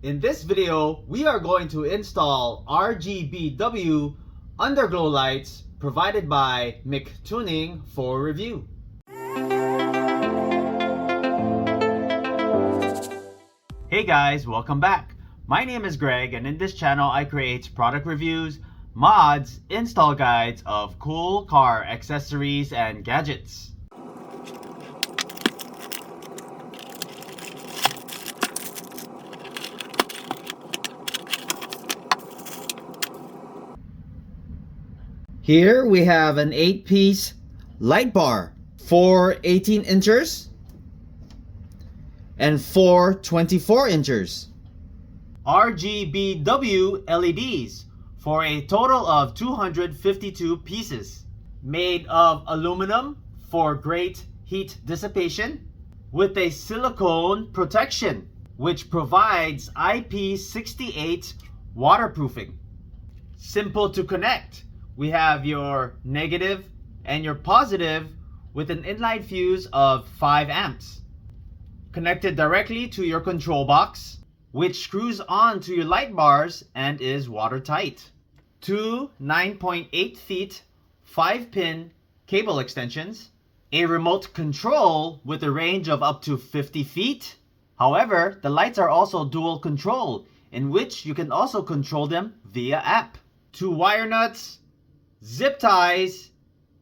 In this video, we are going to install RGBW Underglow lights provided by Mictuning for review. Hey guys, welcome back. My name is Greg, and in this channel I create product reviews, mods, install guides of cool car accessories and gadgets. Here we have an 8-piece light bar, 4 18-inchers and 4 24-inchers. RGBW LEDs for a total of 252 pieces, made of aluminum for great heat dissipation with a silicone protection which provides IP68 waterproofing. Simple to connect. We have your negative and your positive with an inline fuse of 5 amps. Connected directly to your control box, which screws on to your light bars and is watertight. 2 9.8 feet 5-pin cable extensions. A remote control with a range of up to 50 feet. However, the lights are also dual control, in which you can also control them via app. 2 wire nuts, zip ties,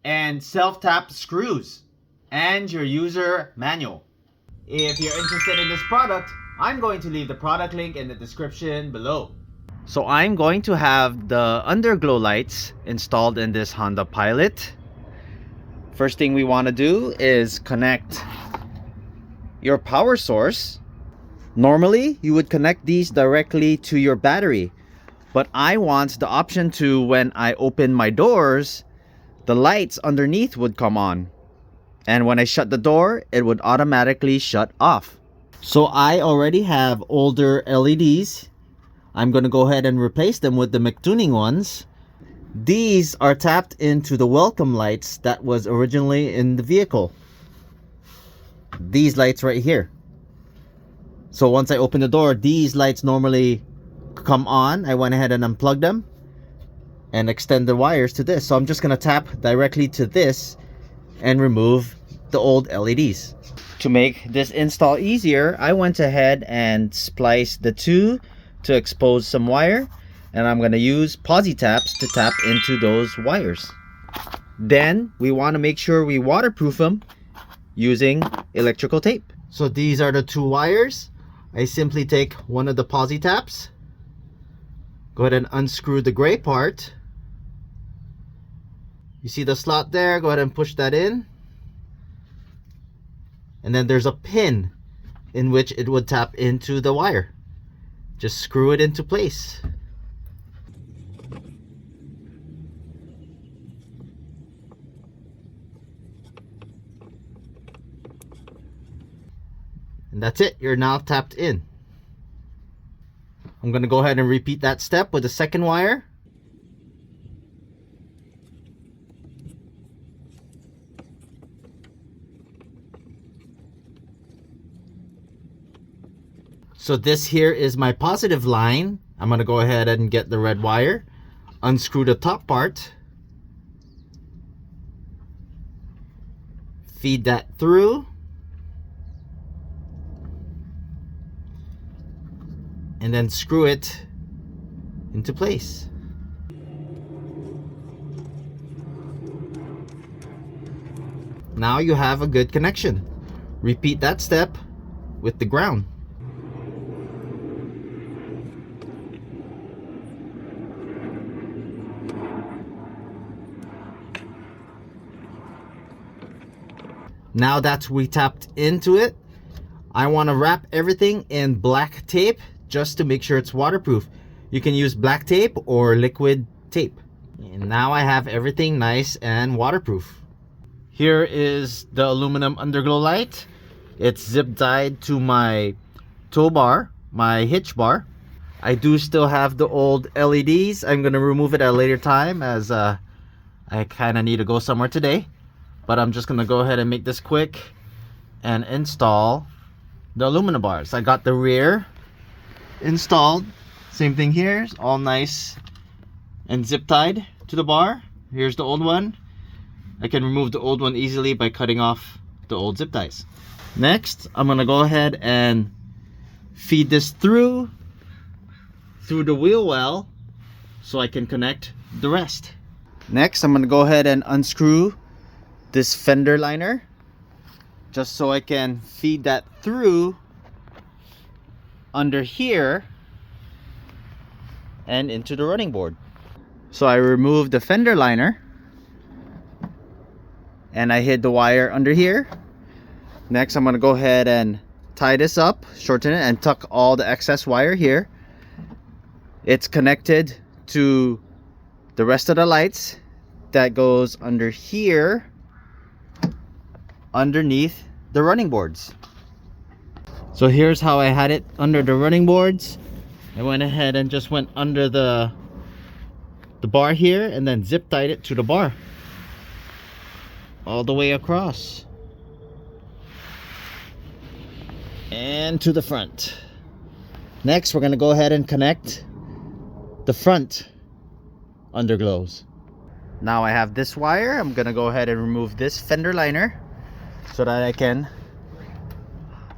and self-tap screws, and your user manual. If you're interested in this product, I'm going to leave the product link in the description below. So I'm going to have the underglow lights installed in this Honda Pilot. First thing we want to do is connect your power source. Normally, you would connect these directly to your battery, but I want the option to, when I open my doors, the lights underneath would come on. And when I shut the door, it would automatically shut off. So I already have older LEDs. I'm going to go ahead and replace them with the Mictuning ones. These are tapped into the welcome lights that was originally in the vehicle. These lights right here. So once I open the door, these lights normally come on. I went ahead and unplugged them and extend the wires to this. So I'm just going to tap directly to this and remove the old LEDs. To make this install easier, I went ahead and spliced the two to expose some wire, and I'm going to use posi taps to tap into those wires. Then we want to make sure we waterproof them using electrical tape. So these are the 2 wires. I simply take one of the posi taps, go ahead and unscrew the gray part. You see the slot there? Go ahead and push that in. And then there's a pin in which it would tap into the wire. Just screw it into place. And that's it. You're now tapped in. I'm going to go ahead and repeat that step with the second wire. So this here is my positive line. I'm going to go ahead and get the red wire, unscrew the top part, feed that through, and then screw it into place. Now you have a good connection. Repeat that step with the ground. Now that we tapped into it, I want to wrap everything in black tape just to make sure it's waterproof. You can use black tape or liquid tape. And now I have everything nice and waterproof. Here is the aluminum underglow light. It's zip tied to my tow bar, my hitch bar. I do still have the old LEDs. I'm going to remove it at a later time as I kind of need to go somewhere today. But I'm just going to go ahead and make this quick and install the aluminum bars. I got the rear installed. Same thing here, it's all nice and zip tied to the bar. Here's the old one. I can remove the old one easily by cutting off the old zip ties. Next, I'm gonna go ahead and feed this through the wheel well so I can connect the rest. Next, I'm gonna go ahead and unscrew this fender liner just so I can feed that through under here and into the running board. So I removed the fender liner and I hid the wire under here. Next, I'm gonna go ahead and tie this up, shorten it, and tuck all the excess wire here. It's connected to the rest of the lights that goes under here, underneath the running boards. So here's how I had it under the running boards. I went ahead and just went under the bar here and then zip tied it to the bar all the way across and to the front. Next, we're going to go ahead and connect the front underglows. Now I have this wire. I'm going to go ahead and remove this fender liner so that I can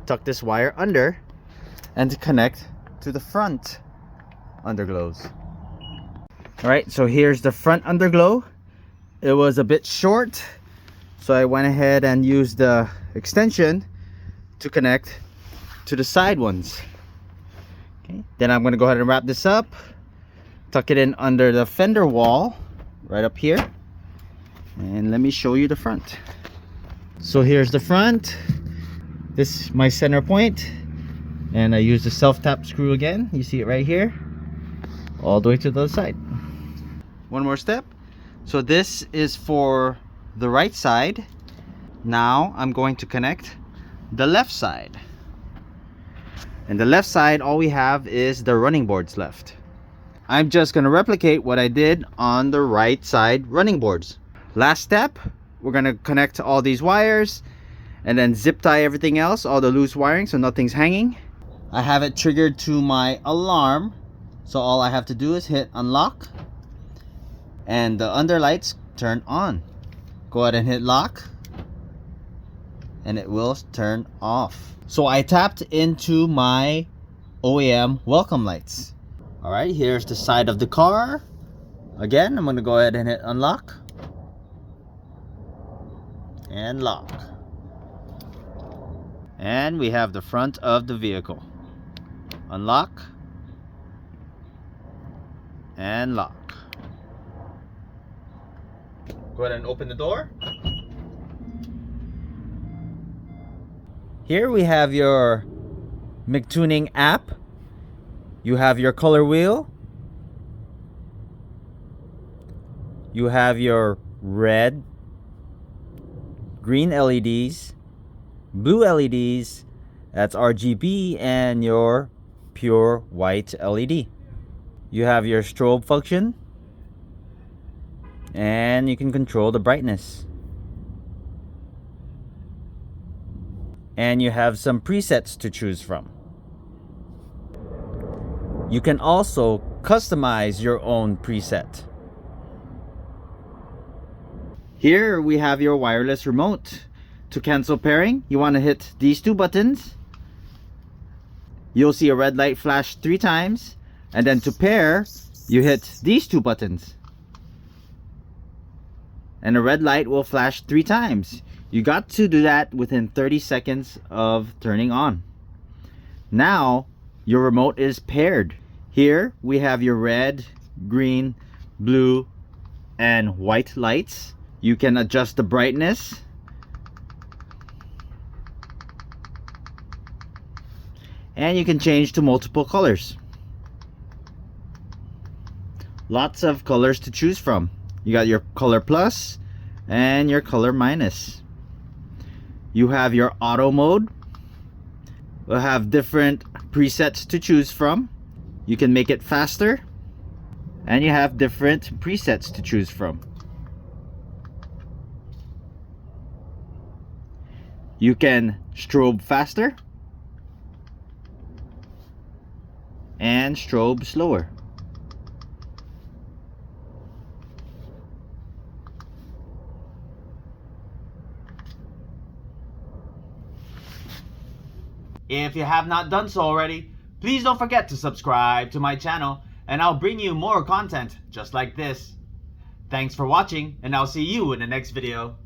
tuck this wire under and to connect to the front underglows. Alright, so here's the front underglow. It was a bit short, so I went ahead and used the extension to connect to the side ones. Okay, then I'm going to go ahead and wrap this up, tuck it in under the fender wall right up here, and let me show you the front. So here's the front. This is my center point, and I use the self-tap screw again. You see it right here, all the way to the other side. One more step. So this is for the right side. Now I'm going to connect the left side. And the left side, all we have is the running boards left. I'm just going to replicate what I did on the right side running boards. Last step, we're going to connect all these wires and then zip tie everything else, all the loose wiring, so nothing's hanging. I have it triggered to my alarm, so all I have to do is hit unlock and the under lights turn on. Go ahead and hit lock and it will turn off. So I tapped into my OEM welcome lights. Alright, here's the side of the car. Again, I'm going to go ahead and hit unlock and lock. And we have the front of the vehicle. Unlock and lock. Go ahead and open the door. Here we have your Mictuning app. You have your color wheel. You have your red, green LEDs, blue LEDs, that's RGB, and your pure white LED. You have your strobe function, and you can control the brightness. And you have some presets to choose from. You can also customize your own preset. Here we have your wireless remote. To cancel pairing, you want to hit these two buttons. You'll see a red light flash 3 times, and then to pair, you hit these two buttons and a red light will flash 3 times. You got to do that within 30 seconds of turning on. Now your remote is paired. Here we have your red, green, blue, and white lights. You can adjust the brightness. And you can change to multiple colors. Lots of colors to choose from. You got your color plus and your color minus. You have your auto mode. We'll have different presets to choose from. You can make it faster, and you have different presets to choose from. You can strobe faster, and strobe slower. If you have not done so already, please don't forget to subscribe to my channel and I'll bring you more content just like this. Thanks for watching and I'll see you in the next video.